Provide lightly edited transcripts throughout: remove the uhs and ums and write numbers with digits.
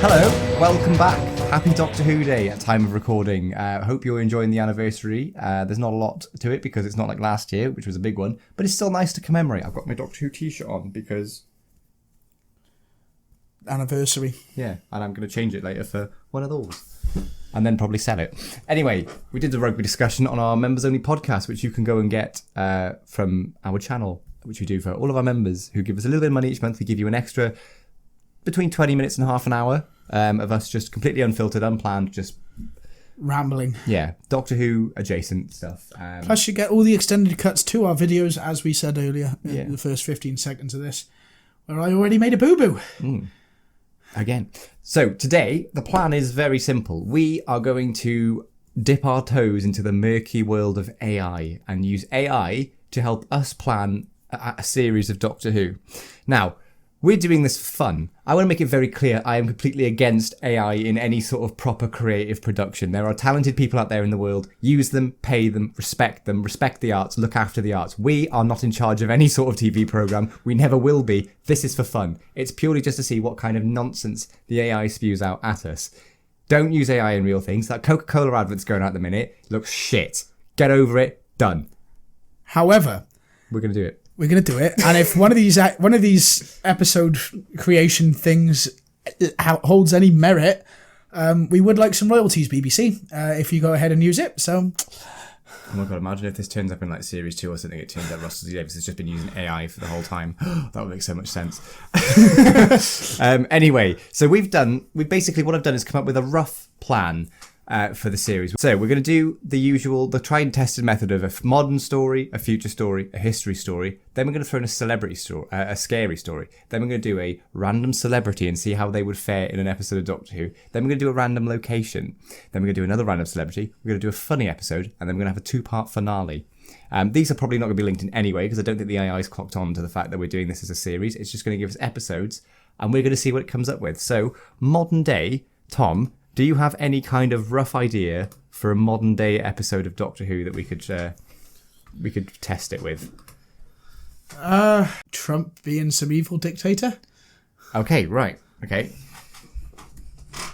Hello, welcome back. Happy Doctor Who Day at time of recording. Hope you're enjoying the anniversary. There's not a lot to it because it's not like last year, which was a big one, but it's still nice to commemorate. I've got my Doctor Who t-shirt on because... anniversary. Yeah, and I'm going to change it later for one of those. And then probably sell it. Anyway, we did the rugby discussion on our members-only podcast, which you can go and get from our channel, which we do for all of our members who give us a little bit of money each month. We give you an extra between 20 minutes and half an hour of us just completely unfiltered, unplanned, just... rambling. Yeah, Doctor Who adjacent stuff. Plus you get all the extended cuts to our videos, as we said earlier, in the first 15 seconds of this, where I already made a boo-boo. Again. So today, the plan is very simple. We are going to dip our toes into the murky world of AI and use AI to help us plan a series of Doctor Who. Now, we're doing this for fun. I want to make it very clear I am completely against AI in any sort of proper creative production. There are talented people out there in the world. Use them, pay them, respect the arts, look after the arts. We are not in charge of any sort of TV program. We never will be. This is for fun. It's purely just to see what kind of nonsense the AI spews out at us. Don't use AI in real things. That Coca-Cola advert's going out at the minute looks shit. Get over it. Done. However, we're going to do it. We're going to do it. And if one of these episode creation things holds any merit, we would like some royalties, BBC, if you go ahead and use it. So, oh my god, imagine if this turns up in like series 2 or something. It turns out Russell T Davies has just been using AI for the whole time. That would make so much sense. Anyway, so what I've done is come up with a rough plan for the series. So we're going to do the tried and tested method of a modern story, a future story, a history story. Then we're going to throw in a celebrity story, a scary story. Then we're going to do a random celebrity and see how they would fare in an episode of Doctor Who. Then we're going to do a random location. Then we're going to do another random celebrity. We're going to do a funny episode, and then we're going to have a 2-part finale. These are probably not going to be linked in any way because I don't think the AI is clocked on to the fact that we're doing this as a series. It's just going to give us episodes, and we're going to see what it comes up with. So, modern day, Tom, do you have any kind of rough idea for a modern day episode of Doctor Who that we could test it with? Trump being some evil dictator. Okay, right. Okay.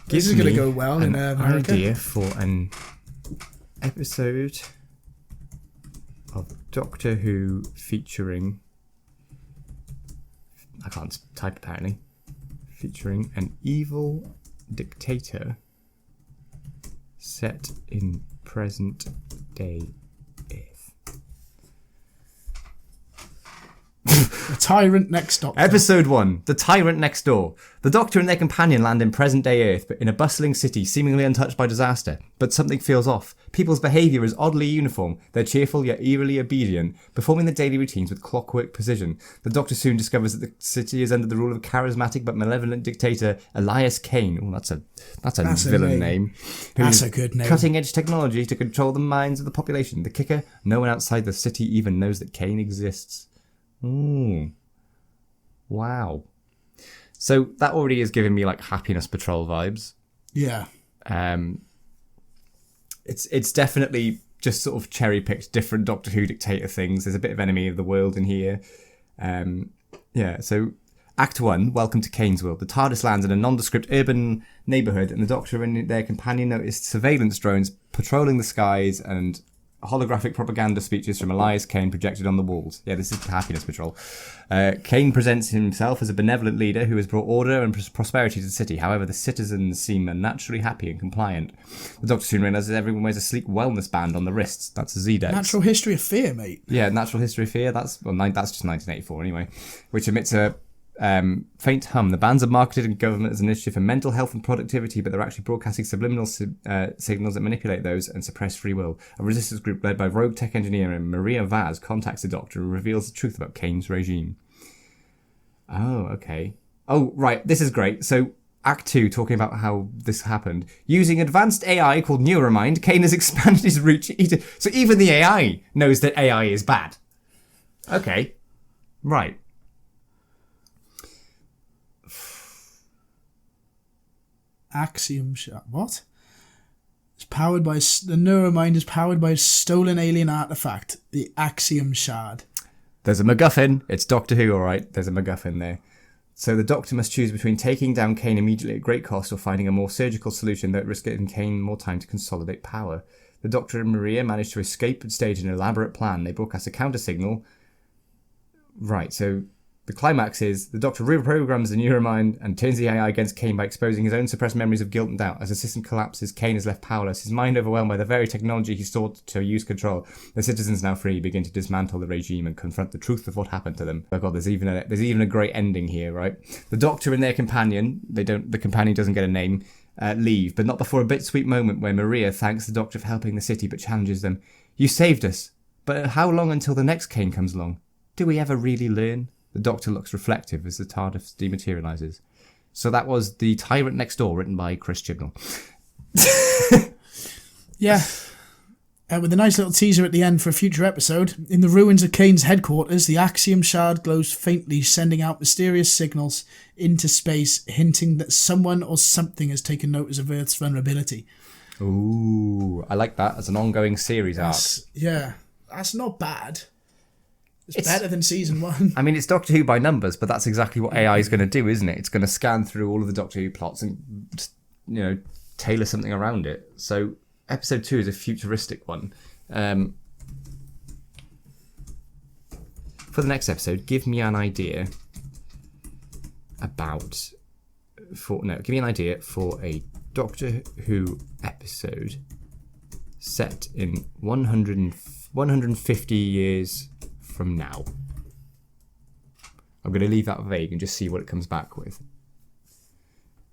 This is going to go well in America. Idea for an episode of Doctor Who featuring... I can't type apparently. Featuring an evil dictator set in present day Earth. The Tyrant Next Doctor. Episode 1. The Tyrant Next Door. The Doctor and their companion land in present-day Earth, but in a bustling city seemingly untouched by disaster. But something feels off. People's behaviour is oddly uniform. They're cheerful yet eerily obedient, performing their daily routines with clockwork precision. The Doctor soon discovers that the city is under the rule of a charismatic but malevolent dictator, Elias Kane. Oh, that's a villain name. That's a good name. Cutting-edge technology to control the minds of the population. The kicker? No one outside the city even knows that Kane exists. Ooh. Wow. So that already is giving me like Happiness Patrol vibes. Yeah. It's definitely just sort of cherry-picked different Doctor Who dictator things. There's a bit of Enemy of the World in here. So Act 1, Welcome to Kane's World. The TARDIS lands in a nondescript urban neighbourhood, and the Doctor and their companion noticed surveillance drones patrolling the skies and holographic propaganda speeches from Elias Kane projected on the walls. Yeah, this is the Happiness Patrol. Kane presents himself as a benevolent leader who has brought order and prosperity to the city. However, the citizens seem unnaturally happy and compliant. The Doctor soon realises everyone wears a sleek wellness band on the wrists. That's a Z-Dex. Natural History of Fear, mate. Yeah, Natural History of Fear. That's just 1984 anyway. Which emits a faint hum. The bands are marketed in government as an initiative for mental health and productivity, but they're actually broadcasting subliminal signals that manipulate those and suppress free will. A resistance group led by rogue tech engineer Maria Vaz contacts the Doctor and reveals the truth about Kane's regime. Oh, okay. Oh, right. This is great. So, Act 2, talking about how this happened. Using advanced AI called Neuromind, Kane has expanded his reach. So even the AI knows that AI is bad. Okay. Right. Axiom Shard. What? It's powered by... The Neuromind is powered by a stolen alien artifact, the Axiom Shard. There's a MacGuffin. It's Doctor Who, all right. There's a MacGuffin there. So the Doctor must choose between taking down Kane immediately at great cost or finding a more surgical solution that risks giving Kane more time to consolidate power. The Doctor and Maria manage to escape and stage an elaborate plan. They broadcast a counter signal. Right, so the climax is the Doctor reprograms the neuromind and turns the AI against Kane by exposing his own suppressed memories of guilt and doubt. As the system collapses, Kane is left powerless, his mind overwhelmed by the very technology he sought to use control. The citizens, now free, begin to dismantle the regime and confront the truth of what happened to them. Oh god, there's even a great ending here, right? The Doctor and their companion, the companion doesn't get a name, leave, but not before a bittersweet moment where Maria thanks the Doctor for helping the city but challenges them. You saved us, but how long until the next Kane comes along? Do we ever really learn? The Doctor looks reflective as the TARDIS dematerialises. So that was The Tyrant Next Door, written by Chris Chibnall. Yeah. With a nice little teaser at the end for a future episode. In the ruins of Kane's headquarters, the Axiom Shard glows faintly, sending out mysterious signals into space, hinting that someone or something has taken notice of Earth's vulnerability. Ooh, I like that as an ongoing series arc. Yeah, that's not bad. It's better than season 1. I mean, it's Doctor Who by numbers, but that's exactly what AI is going to do, isn't it? It's going to scan through all of the Doctor Who plots and, tailor something around it. So episode 2 is a futuristic one. For the next episode, give me an idea for a Doctor Who episode set in 150 years from now. I'm going to leave that vague and just see what it comes back with.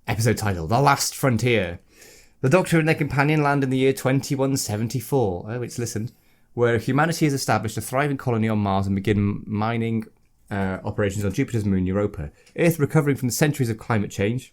Episode title, The Last Frontier. The Doctor and their companion land in the year 2174. Oh, it's listened. Where humanity has established a thriving colony on Mars and begin mining operations on Jupiter's moon, Europa. Earth recovering from the centuries of climate change.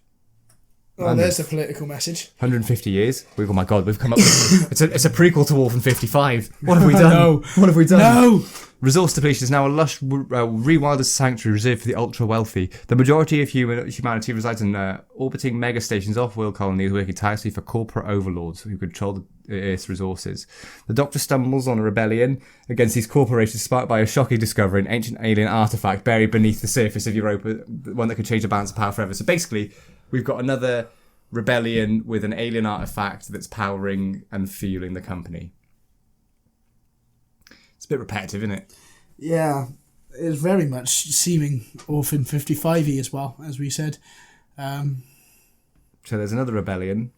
Oh, there's the political message. 150 years. Oh my god, we've come up with... it's a prequel to Orphan 55. What have we done? No. What have we done? No! Resource depletion is now a lush, rewilded sanctuary reserved for the ultra-wealthy. The majority of humanity resides in orbiting megastations off-world colonies working tirelessly for corporate overlords who control the Earth's resources. The Doctor stumbles on a rebellion against these corporations sparked by a shocking discovery, an ancient alien artifact buried beneath the surface of Europa, one that could change the balance of power forever. So basically, we've got another rebellion with an alien artifact that's powering and fueling the company. It's a bit repetitive, isn't it? Yeah, it's very much seeming Orphan 55-y as well, as we said. So there's another rebellion.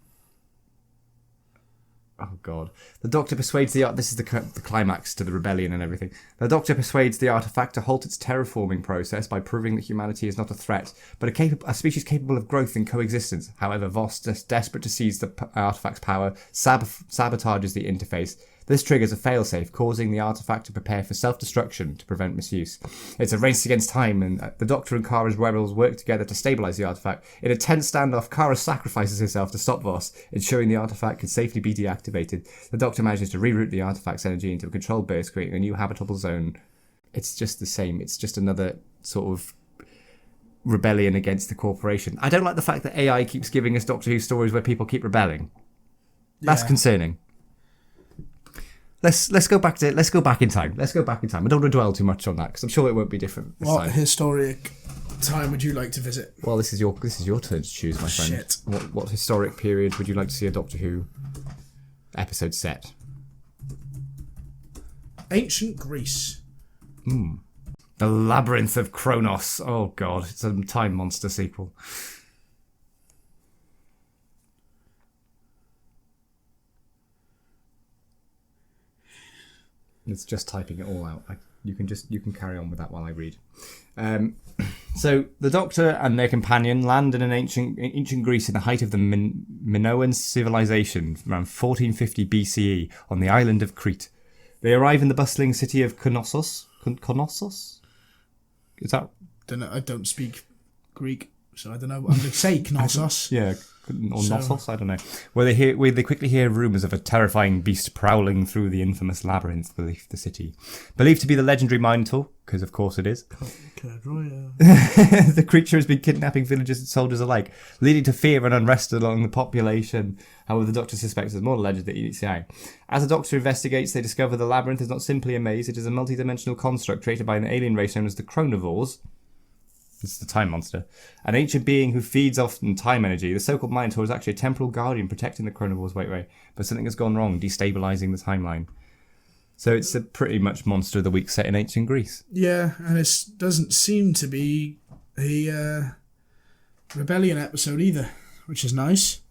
Oh god. The Doctor persuades this is the climax to the rebellion and everything. The Doctor persuades the artifact to halt its terraforming process by proving that humanity is not a threat, but a species capable of growth and coexistence. However, Voss, desperate to seize the artifact's power, sabotages the interface. This triggers a failsafe, causing the artifact to prepare for self-destruction to prevent misuse. It's a race against time, and the Doctor and Kara's rebels work together to stabilise the artifact. In a tense standoff, Kara sacrifices herself to stop Voss, ensuring the artifact can safely be deactivated. The Doctor manages to reroute the artifact's energy into a controlled burst, creating a new habitable zone. It's just the same. It's just another sort of rebellion against the corporation. I don't like the fact that AI keeps giving us Doctor Who stories where people keep rebelling. That's concerning. Let's go back in time. I don't want to dwell too much on that because I'm sure it won't be different this What time. historic time would you like to visit? Well, this is your turn to choose, my friend. Shit. What historic period would you like to see a Doctor Who episode set? Ancient Greece. The Labyrinth of Kronos. Oh god, it's a time monster sequel. It's just typing it all out. You can carry on with that while I read. So the Doctor and their companion land in an ancient Greece in the height of the Minoan civilization, around 1450 BCE, on the island of Crete. They arrive in the bustling city of Knossos. Knossos? Is that? I don't speak Greek, so I don't know. I'm going to say Knossos. Yeah. Or Knossos, I don't know. Where they quickly hear rumours of a terrifying beast prowling through the infamous labyrinth beneath the city. Believed to be the legendary Minotaur, because of course it is. The creature has been kidnapping villagers and soldiers alike, leading to fear and unrest along the population. However, the Doctor suspects there's more legend than meets the eye. As the Doctor investigates, they discover the labyrinth is not simply a maze, it is a multi-dimensional construct created by an alien race known as the Chronovores. It's the time monster. An ancient being who feeds off time energy. The so-called Minotaur is actually a temporal guardian protecting the chronovores. Wait. But something has gone wrong, destabilizing the timeline. So it's a pretty much monster of the week set in ancient Greece. Yeah, and it doesn't seem to be a rebellion episode either, which is nice.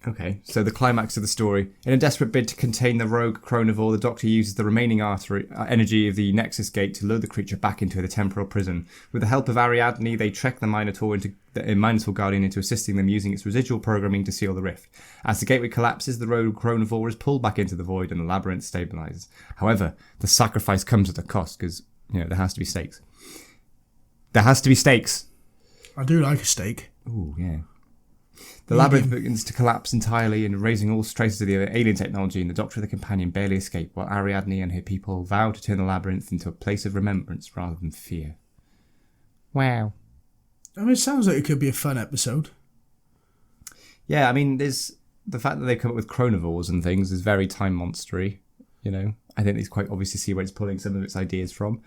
Okay, so the climax of the story. In a desperate bid to contain the rogue chronovore, the Doctor uses the remaining energy of the Nexus Gate to lure the creature back into the temporal prison. With the help of Ariadne, they trek the Minotaur Guardian into assisting them using its residual programming to seal the rift. As the gateway collapses, the rogue chronovore is pulled back into the void and the labyrinth stabilizes. However, the sacrifice comes at a cost because, there has to be stakes. There has to be stakes. I do like a steak. Ooh, yeah. The labyrinth begins to collapse entirely and erasing all traces of the alien technology, and the Doctor and the companion barely escape, while Ariadne and her people vow to turn the labyrinth into a place of remembrance rather than fear. Wow. I mean, it sounds like it could be a fun episode. Yeah, I mean, there's the fact that they come up with chronovores and things is very time monstery. I think it's quite obvious to see where it's pulling some of its ideas from.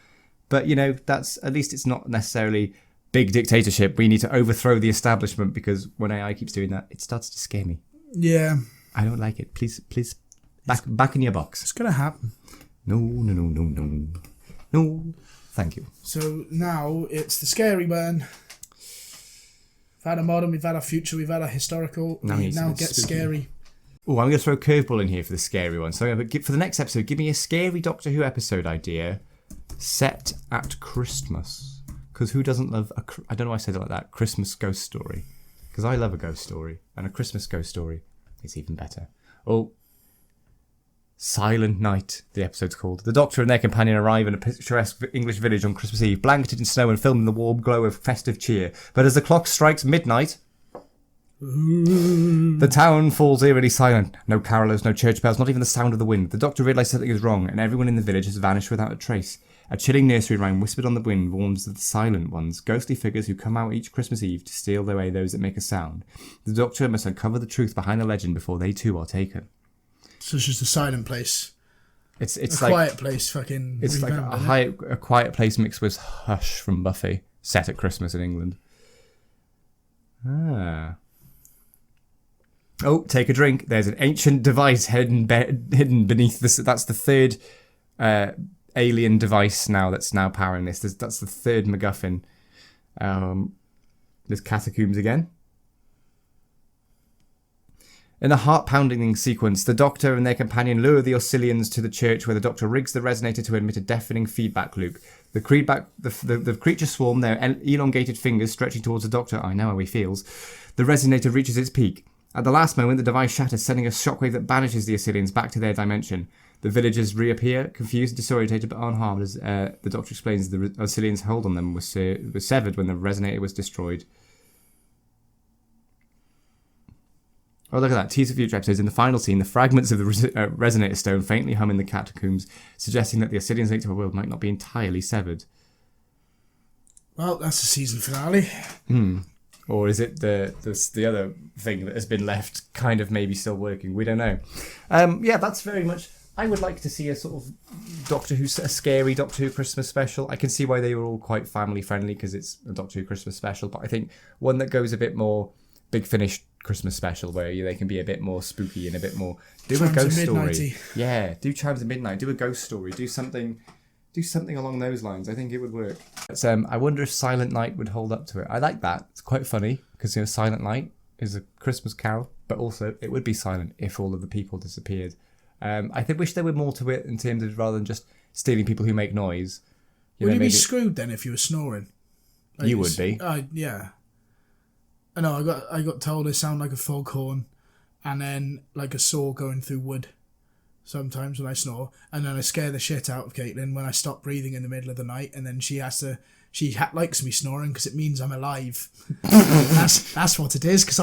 But, that's at least it's not necessarily big dictatorship. We need to overthrow the establishment, because when AI keeps doing that, it starts to scare me. Yeah. I don't like it. Please, back in your box. It's going to happen. No. No, thank you. So now it's the scary one. We've had a modern, we've had a future, we've had a historical. Now get scary. Oh, I'm going to throw a curveball in here for the scary one. So for the next episode, give me a scary Doctor Who episode idea set at Christmas. Because who doesn't love I don't know why I said it like that, Christmas ghost story. Because I love a ghost story. And a Christmas ghost story is even better. Oh, Silent Night, the episode's called. The Doctor and their companion arrive in a picturesque English village on Christmas Eve, blanketed in snow and filmed in the warm glow of festive cheer. But as the clock strikes midnight, the town falls eerily silent. No carolers, no church bells, not even the sound of the wind. The Doctor realises something is wrong, and everyone in the village has vanished without a trace. A chilling nursery rhyme whispered on the wind warns of the silent ones, ghostly figures who come out each Christmas Eve to steal away those that make a sound. The Doctor must uncover the truth behind the legend before they too are taken. So it's just a silent place. It's a like quiet place. Fucking. It's like a quiet place mixed with Hush from Buffy, set at Christmas in England. Ah. Oh, take a drink. There's an ancient device hidden beneath this. That's the third alien device that's now powering this. That's the third MacGuffin. There's catacombs again. In a heart-pounding sequence, the Doctor and their companion lure the Oscillians to the church, where the Doctor rigs the resonator to emit a deafening feedback loop. The creature swarm, their elongated fingers stretching towards the Doctor. I know how he feels. The resonator reaches its peak. At the last moment, the device shatters, sending a shockwave that banishes the Oscillians back to their dimension. The villagers reappear, confused and disorientated, but unharmed, as the Doctor explains the Oscillians' hold on them was severed when the resonator was destroyed. Oh, look at that. Teaser future episodes. In the final scene, the fragments of the resonator stone faintly hum in the catacombs, suggesting that the Oscillians' link to our world might not be entirely severed. Well, that's the season finale. Or is it the other thing that has been left kind of maybe still working? We don't know. Yeah, that's very much... I would like to see a sort of a scary Doctor Who Christmas special. I can see why they were all quite family friendly because it's a Doctor Who Christmas special, but I think one that goes a bit more Big Finish Christmas special where they can be a bit more spooky and a bit more... Do Chimes a ghost of story. Midnighty. Yeah, do Chimes of Midnight. Do a ghost story. Do something along those lines. I think it would work. But, I wonder if Silent Night would hold up to it. I like that. It's quite funny because Silent Night is a Christmas carol, but also it would be silent if all of the people disappeared. I wish there were more to it in terms of rather than just stealing people who make noise. Would you be screwed then if you were snoring? Like you would be. Yeah. I know. I got told I sound like a foghorn, and then like a saw going through wood. Sometimes when I snore, and then I scare the shit out of Caitlin when I stop breathing in the middle of the night, and then she likes me snoring because it means I'm alive. that's what it is, because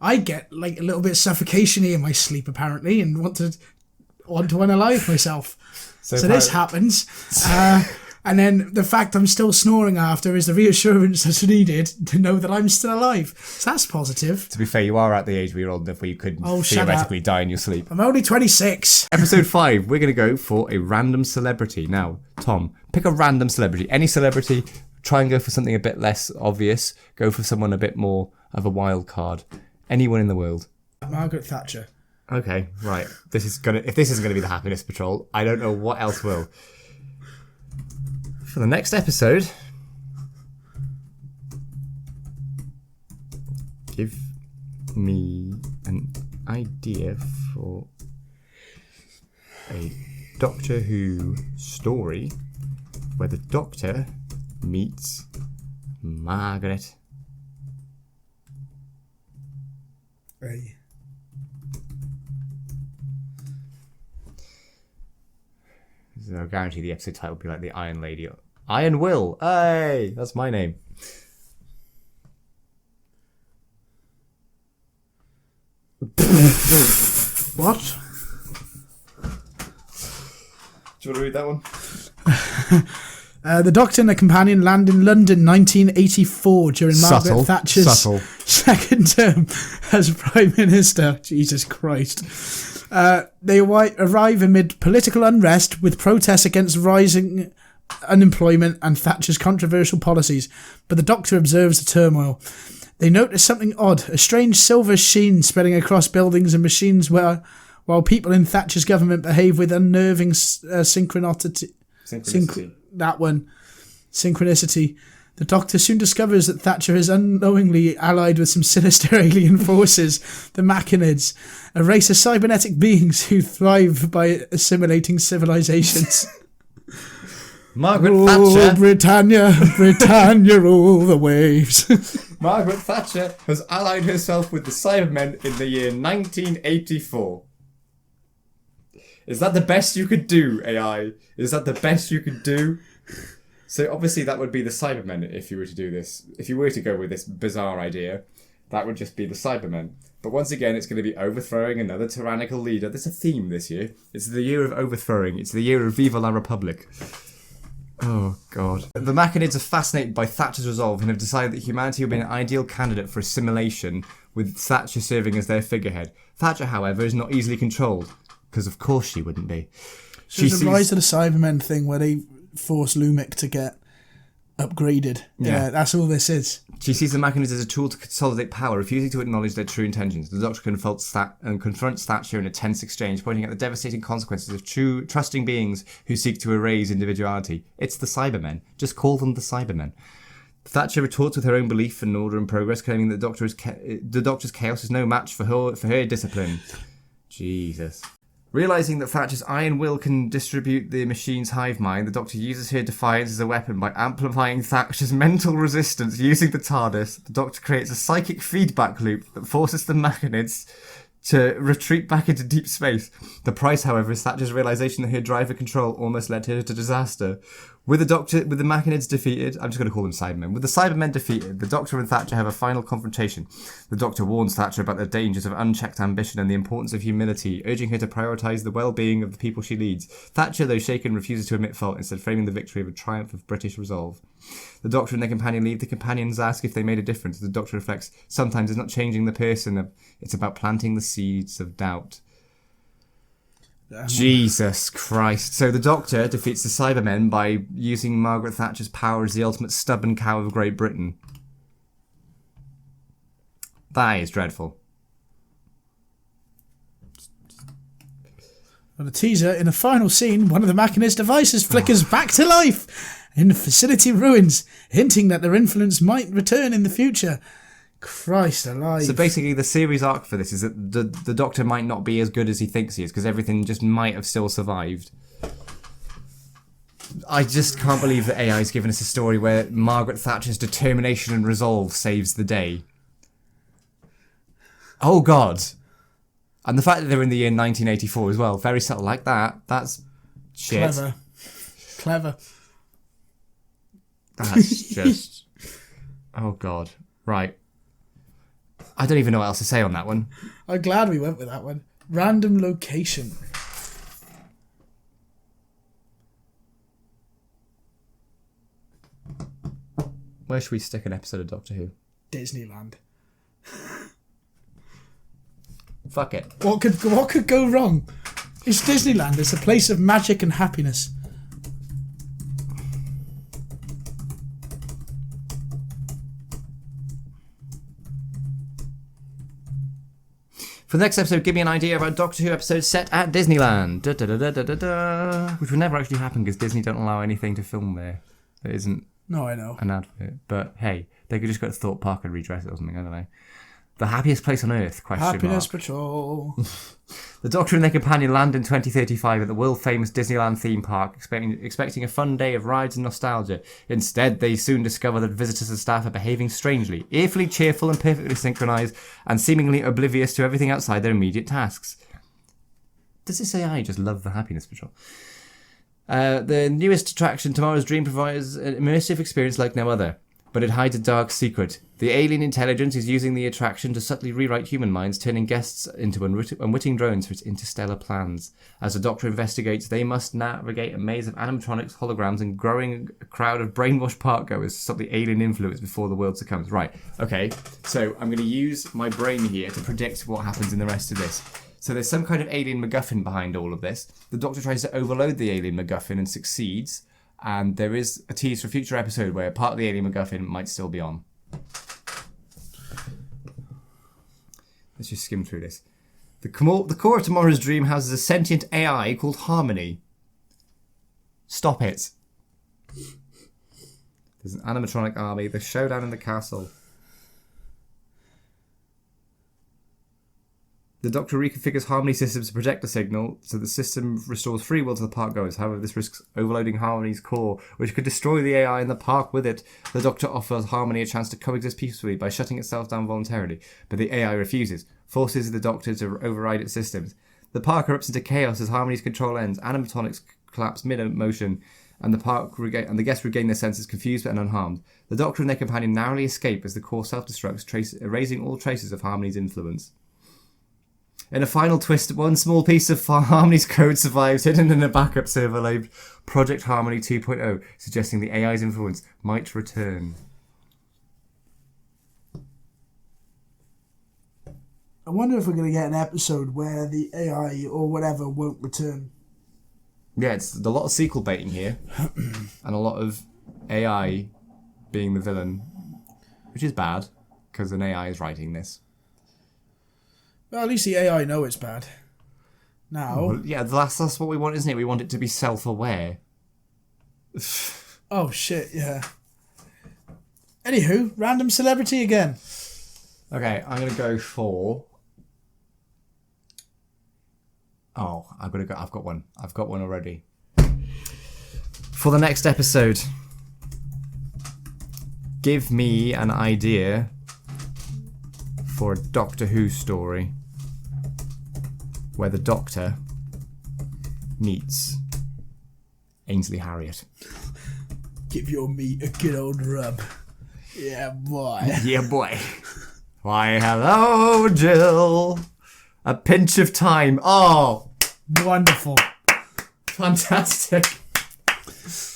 I get like a little bit suffocation-y in my sleep apparently, and want to unalive myself. So this happens. And then the fact I'm still snoring after is the reassurance that's needed to know that I'm still alive. So that's positive. To be fair, you are at the age where you're old enough where you could theoretically die in your sleep. I'm only 26. Episode 5, we're going to go for a random celebrity. Now, Tom, pick a random celebrity. Any celebrity, try and go for something a bit less obvious. Go for someone a bit more of a wild card. Anyone in the world. Margaret Thatcher. Okay, right. If this isn't going to be the Happiness Patrol, I don't know what else will. For the next episode, give me an idea for a Doctor Who story where the Doctor meets Margaret. Hey. So I guarantee the episode title will be like the Iron Lady. Iron Will. Hey, that's my name. What? Do you want to read that one? The Doctor and a companion land in London 1984 during Margaret Thatcher's second term as Prime Minister. Jesus Christ. They arrive amid political unrest with protests against rising unemployment and Thatcher's controversial policies, but the Doctor observes the turmoil. They notice something odd, a strange silver sheen spreading across buildings and machines while people in Thatcher's government behave with unnerving synchronicity. The Doctor soon discovers that Thatcher is unknowingly allied with some sinister alien forces, the Machinids, a race of cybernetic beings who thrive by assimilating civilizations. Margaret Thatcher. Britannia, rule the waves. Margaret Thatcher has allied herself with the Cybermen in the year 1984. Is that the best you could do, AI? Is that the best you could do? So obviously that would be the Cybermen if you were to do this. If you were to go with this bizarre idea, that would just be the Cybermen. But once again, it's going to be overthrowing another tyrannical leader. There's a theme this year. It's the year of overthrowing. It's the year of Viva la Republic. Oh, God. The Machinids are fascinated by Thatcher's resolve and have decided that humanity would be an ideal candidate for assimilation, with Thatcher serving as their figurehead. Thatcher, however, is not easily controlled, because of course she wouldn't be. So it's a Rise of the Cybermen thing where they force Lumic to get upgraded. Yeah, that's all this is. She sees the Machinids as a tool to consolidate power, refusing to acknowledge their true intentions. The Doctor confronts Thatcher in a tense exchange, pointing out the devastating consequences of trusting beings who seek to erase individuality. It's the Cybermen. Just call them the Cybermen. Thatcher retorts with her own belief in order and progress, claiming that the Doctor's chaos is no match for her discipline. Jesus. Realising that Thatcher's iron will can distribute the machine's hive mind, the Doctor uses her defiance as a weapon by amplifying Thatcher's mental resistance using the TARDIS. The Doctor creates a psychic feedback loop that forces the Machinids to retreat back into deep space. The price, however, is Thatcher's realisation that her drive of control almost led her to disaster. With the Machinids defeated, I'm just going to call them Cybermen. With the Cybermen defeated, the Doctor and Thatcher have a final confrontation. The Doctor warns Thatcher about the dangers of unchecked ambition and the importance of humility, urging her to prioritise the well-being of the people she leads. Thatcher, though shaken, refuses to admit fault, instead framing the victory of a triumph of British resolve. The Doctor and their companion leave. The companions ask if they made a difference. The Doctor reflects, sometimes it's not changing the person, it's about planting the seeds of doubt. Jesus Christ. So the Doctor defeats the Cybermen by using Margaret Thatcher's power as the ultimate stubborn cow of Great Britain. That is dreadful. On a teaser, in the final scene, one of the Machinist devices flickers back to life in the facility ruins, hinting that their influence might return in the future. Christ alive. So basically the series arc for this is that the Doctor might not be as good as he thinks he is, because everything just might have still survived. I just can't believe that AI's given us a story where Margaret Thatcher's determination and resolve saves the day. Oh God. And the fact that they're in the year 1984 as well, very subtle like that, that's shit. Clever. That's just... Oh God. Right. I don't even know what else to say on that one. I'm glad we went with that one. Random location. Where should we stick an episode of Doctor Who? Disneyland. Fuck it. What could go wrong? It's Disneyland. It's a place of magic and happiness. For the next episode, give me an idea about Doctor Who episodes set at Disneyland. Da, da, da, da, da, da, da. Which will never actually happen because Disney don't allow anything to film there. There isn't No, I know. an advert. But hey, they could just go to Thorpe Park and redress it or something. I don't know. The happiest place on earth? Happiness Patrol. The Doctor and their companion land in 2035 at the world-famous Disneyland theme park, expecting a fun day of rides and nostalgia. Instead, they soon discover that visitors and staff are behaving strangely, earfully cheerful and perfectly synchronised, and seemingly oblivious to everything outside their immediate tasks. Does this AI just love the Happiness Patrol? The newest attraction, Tomorrow's Dream, provides an immersive experience like no other. But it hides a dark secret. The alien intelligence is using the attraction to subtly rewrite human minds, turning guests into unwitting drones for its interstellar plans. As the Doctor investigates, they must navigate a maze of animatronics, holograms, and growing crowd of brainwashed parkgoers to stop the alien influence before the world succumbs. Right, okay, so I'm going to use my brain here to predict what happens in the rest of this. So there's some kind of alien MacGuffin behind all of this. The Doctor tries to overload the alien MacGuffin and succeeds. And there is a tease for a future episode where part of the alien MacGuffin might still be on. Let's just skim through this. The core of Tomorrow's Dream houses a sentient AI called Harmony. Stop it. There's an animatronic army. The showdown in the castle. The Doctor reconfigures Harmony systems to project the signal, so the system restores free will to the parkgoers. However, this risks overloading Harmony's core, which could destroy the AI in the park with it. The Doctor offers Harmony a chance to coexist peacefully by shutting itself down voluntarily, but the AI refuses, forces the Doctor to override its systems. The park erupts into chaos as Harmony's control ends. Animatronics collapse mid-motion, and the guests regain their senses confused but unharmed. The Doctor and their companion narrowly escape as the core self-destructs, erasing all traces of Harmony's influence. In a final twist, one small piece of Harmony's code survives, hidden in a backup server labeled Project Harmony 2.0, suggesting the AI's influence might return. I wonder if we're going to get an episode where the AI or whatever won't return. Yeah, it's a lot of sequel baiting here, and a lot of AI being the villain, which is bad, because an AI is writing this. Well, at least the AI know it's bad. Now... Well, yeah, that's what we want, isn't it? We want it to be self-aware. Oh, shit, yeah. Anywho, random celebrity again. Okay, I'm going to go for... Oh, I've got one. I've got one already. For the next episode, give me an idea for a Doctor Who story where the Doctor meets Ainsley Harriott. Give your meat a good old rub. Yeah, boy. Yeah, boy. Why, hello, Jill. A pinch of time. Oh, Wonderful. fantastic.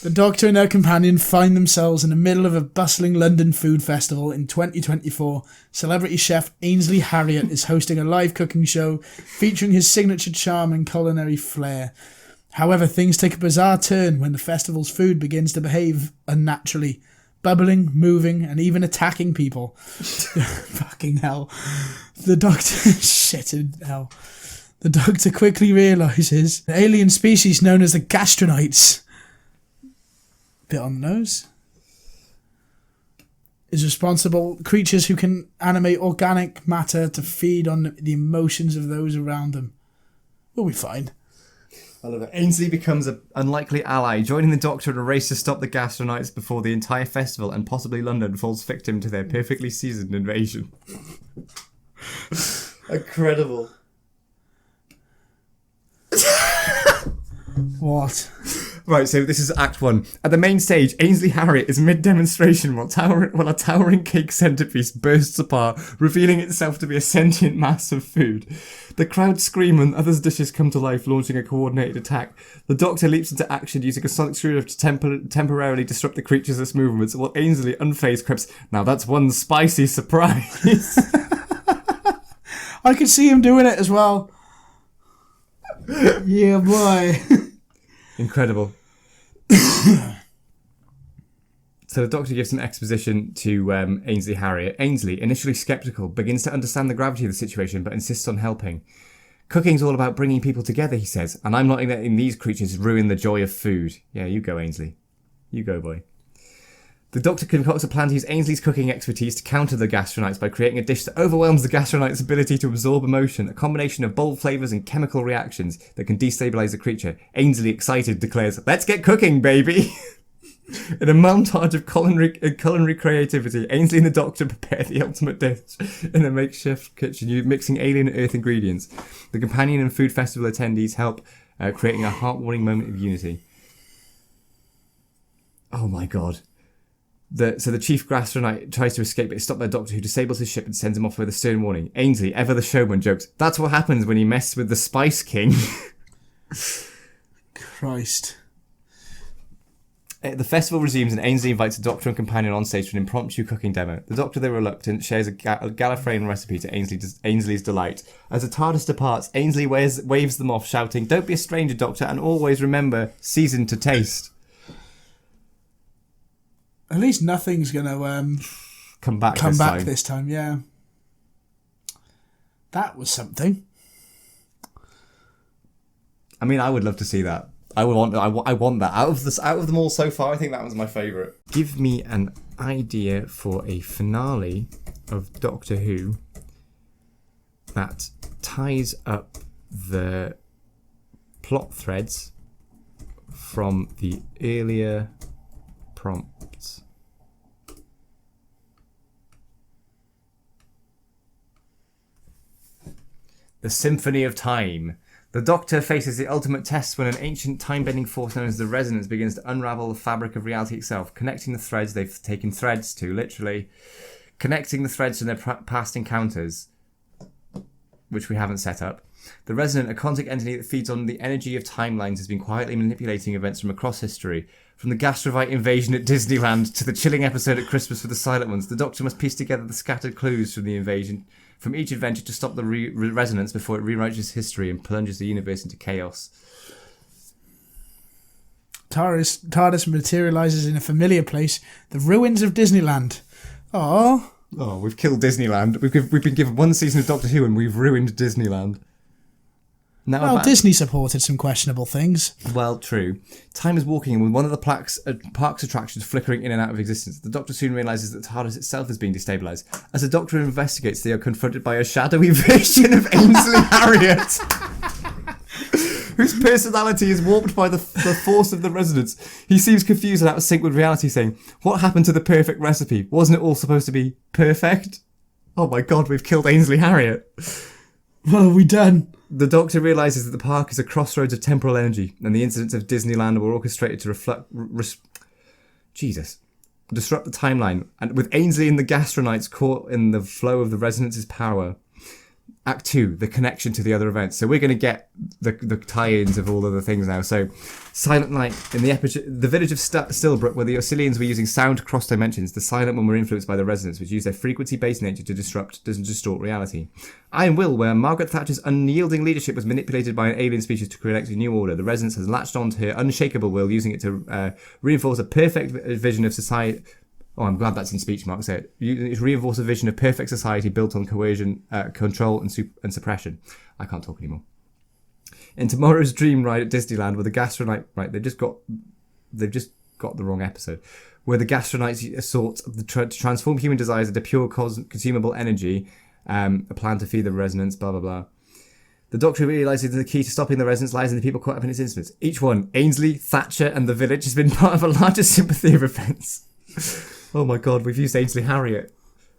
The Doctor and her companion find themselves in the middle of a bustling London food festival in 2024. Celebrity chef Ainsley Harriott is hosting a live cooking show featuring his signature charm and culinary flair. However, things take a bizarre turn when the festival's food begins to behave unnaturally, bubbling, moving, and even attacking people. Fucking hell. The Doctor... Shit in hell. The Doctor quickly realises an alien species known as the Gastronites... Bit on the nose. Is responsible creatures who can animate organic matter to feed on the emotions of those around them. We'll be fine. I love it. Ainsley becomes an unlikely ally, joining the Doctor in a race to stop the Gastronites before the entire festival and possibly London falls victim to their perfectly seasoned invasion. Incredible. What? Right, so this is Act 1. At the main stage, Ainsley Harriott is mid-demonstration while a towering cake centerpiece bursts apart, revealing itself to be a sentient mass of food. The crowd scream and others' dishes come to life, launching a coordinated attack. The Doctor leaps into action using a sonic screwdriver to temporarily disrupt the creature's movements, while Ainsley, unfazed, quips, "Now that's one spicy surprise." I could see him doing it as well. Yeah, boy. Incredible. So the Doctor gives some exposition to Ainsley Harriott. Ainsley, initially sceptical, begins to understand the gravity of the situation but insists on helping. "Cooking's all about bringing people together," he says, "and I'm not letting these creatures ruin the joy of food." Yeah, you go, Ainsley. You go, boy. The Doctor concocts a plan to use Ainsley's cooking expertise to counter the gastronites by creating a dish that overwhelms the gastronites' ability to absorb emotion, a combination of bold flavours and chemical reactions that can destabilise the creature. Ainsley, excited, declares, "Let's get cooking, baby!" In a montage of culinary creativity, Ainsley and the Doctor prepare the ultimate dish in a makeshift kitchen, mixing alien Earth ingredients. The companion and food festival attendees help, creating a heartwarming moment of unity. Oh my god. So the chief gastronite tries to escape, but is stopped by the Doctor, who disables his ship and sends him off with a stern warning. Ainsley, ever the showman, jokes, "That's what happens when you mess with the Spice King." Christ. The festival resumes and Ainsley invites the Doctor and companion on stage for an impromptu cooking demo. The Doctor, though reluctant, shares a Gallifreyan recipe to Ainsley's delight. As the TARDIS departs, Ainsley waves them off, shouting, "Don't be a stranger, Doctor, and always remember, season to taste." At least nothing's going to come back this time, yeah. That was something. I mean, I would love to see that. I want that. Out of them all so far, I think that one's my favourite. Give me an idea for a finale of Doctor Who that ties up the plot threads from the earlier prompts. The Symphony of Time. The Doctor faces the ultimate test when an ancient time-bending force known as the Resonance begins to unravel the fabric of reality itself, connecting the threads they've taken threads to, literally. Connecting the threads from their past encounters, which we haven't set up. The Resonant, a cosmic entity that feeds on the energy of timelines, has been quietly manipulating events from across history. From the Gastrovite invasion at Disneyland to the chilling episode at Christmas for the Silent Ones, the Doctor must piece together the scattered clues from the invasion, from each adventure to stop the resonance before it rewrites history and plunges the universe into chaos. TARDIS materialises in a familiar place, the ruins of Disneyland. Oh, we've killed Disneyland. We've been given one season of Doctor Who and we've ruined Disneyland. Well, Disney supported some questionable things. Well, true. Time is walking, and with one of the park's attractions flickering in and out of existence, the Doctor soon realises that TARDIS itself is being destabilised. As the Doctor investigates, they are confronted by a shadowy version of Ainsley Harriott, whose personality is warped by the force of the Resonance. He seems confused and out of sync with reality, saying, "What happened to the perfect recipe? Wasn't it all supposed to be perfect?" Oh my god, we've killed Ainsley Harriott. What have we done? The Doctor realises that the park is a crossroads of temporal energy, and the incidents of Disneyland were orchestrated to disrupt the timeline. And with Ainsley and the Gastronites caught in the flow of the Resonance's power. Act 2, the connection to the other events. So we're going to get the tie-ins of all of the things now. So, Silent Night, in the village of Stillbrook, where the Oscillians were using sound to cross dimensions, the Silent One were influenced by the Resonance, which used their frequency-based nature to distort reality. Iron Will, where Margaret Thatcher's unyielding leadership was manipulated by an alien species to create a new order. The Resonance has latched on to her unshakable will, using it to reinforce a perfect vision of society. Oh, I'm glad that's in speech marks. It reinforces a vision of perfect society built on coercion, control, and suppression. I can't talk anymore. In tomorrow's dream ride at Disneyland, where the Gastronite, right, they've just got the wrong episode, where the Gastronites sought to transform human desires into pure consumable energy, a plan to feed the Resonance, blah blah blah. The Doctor realises that the key to stopping the Resonance lies in the people caught up in its incidents. Each one, Ainsley, Thatcher, and the village, has been part of a larger sympathy of events. Oh my god, we've used Ainsley Harriott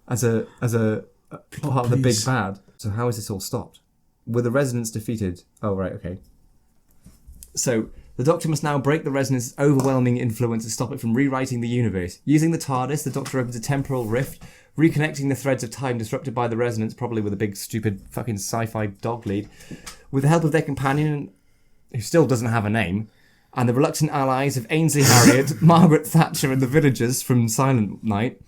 as a part of the big bad. So how is this all stopped? Were the Resonance defeated? Oh, right, okay. So The Doctor must now break the resonance's overwhelming influence and stop it from rewriting the universe. Using the TARDIS, the Doctor opens a temporal rift, reconnecting the threads of time disrupted by the resonance, probably with a big, stupid, fucking sci-fi dog lead. With the help of their companion, who still doesn't have a name, and the reluctant allies of Ainsley Harriott, Margaret Thatcher, and the villagers from Silent Night,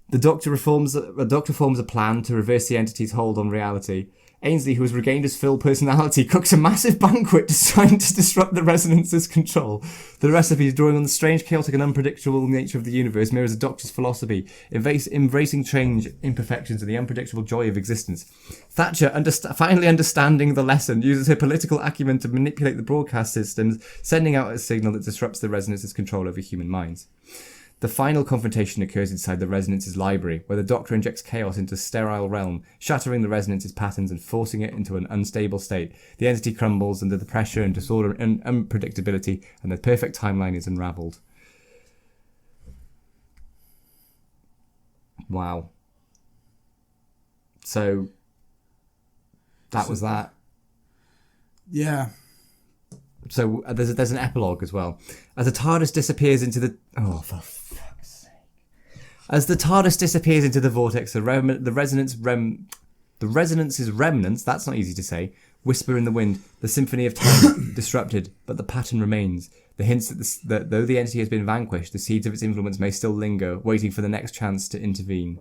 the Doctor forms a plan to reverse the entity's hold on reality. Ainsley, who has regained his full personality, cooks a massive banquet designed to disrupt the resonance's control. The recipe, drawing on the strange, chaotic, and unpredictable nature of the universe, mirrors the Doctor's philosophy, embracing change, imperfections, and the unpredictable joy of existence. Thatcher, finally understanding the lesson, uses her political acumen to manipulate the broadcast systems, sending out a signal that disrupts the resonance's control over human minds. The final confrontation occurs inside the Resonance's library, where the Doctor injects chaos into a sterile realm, shattering the Resonance's patterns and forcing it into an unstable state. The entity crumbles under the pressure and disorder and unpredictability, and the perfect timeline is unravelled. Wow. So, that was that. Yeah. So there's an epilogue as well. As the TARDIS disappears into the... Oh, for fuck's sake. As the TARDIS disappears into the vortex, the resonance's remnants, that's not easy to say, whisper in the wind, the symphony of time disrupted, but the pattern remains. The hints that though the entity has been vanquished, the seeds of its influence may still linger, waiting for the next chance to intervene.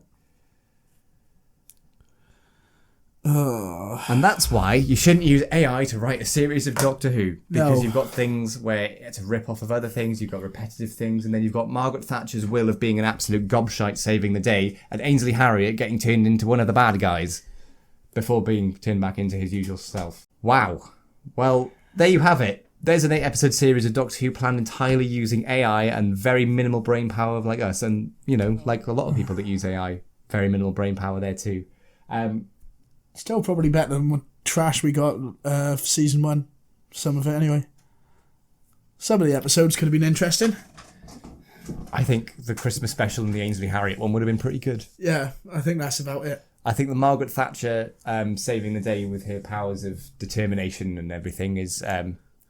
And that's why you shouldn't use AI to write a series of Doctor Who, because you've got things where it's a rip-off of other things, you've got repetitive things, and then you've got Margaret Thatcher's will of being an absolute gobshite saving the day, and Ainsley Harriott getting turned into one of the bad guys before being turned back into his usual self. Wow. Well, there you have it. There's an 8-episode series of Doctor Who planned entirely using AI and very minimal brain power like us, and, you know, like a lot of people that use AI, very minimal brain power there too. Still probably better than what trash we got for season 1. Some of it, anyway. Some of the episodes could have been interesting. I think the Christmas special and the Ainsley Harriott one would have been pretty good. Yeah, I think that's about it. I think the Margaret Thatcher saving the day with her powers of determination and everything is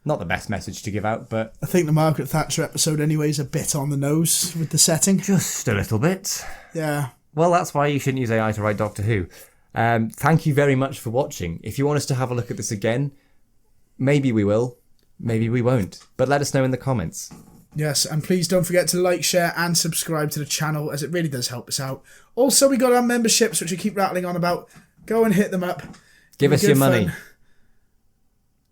not the best message to give out, but... I think the Margaret Thatcher episode anyway is a bit on the nose with the setting. Just a little bit. Yeah. Well, that's why you shouldn't use AI to write Doctor Who. Thank you very much for watching. If you want us to have a look at this again, maybe we will, maybe we won't. But let us know in the comments. Yes, and please don't forget to like, share and subscribe to the channel, as it really does help us out. Also, we got our memberships, which we keep rattling on about. Go and hit them up. Give us your money.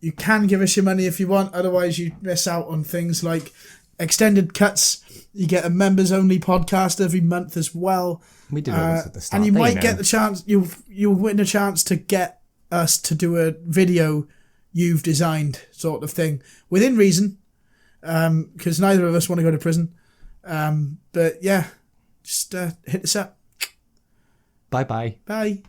You can give us your money if you want, otherwise you miss out on things like extended cuts. You get a members-only podcast every month as well. We did all this at the start. And you might get the chance, you'll win a chance to get us to do a video you've designed sort of thing. Within reason, because neither of us want to go to prison. But yeah, just hit us up. Bye-bye. Bye.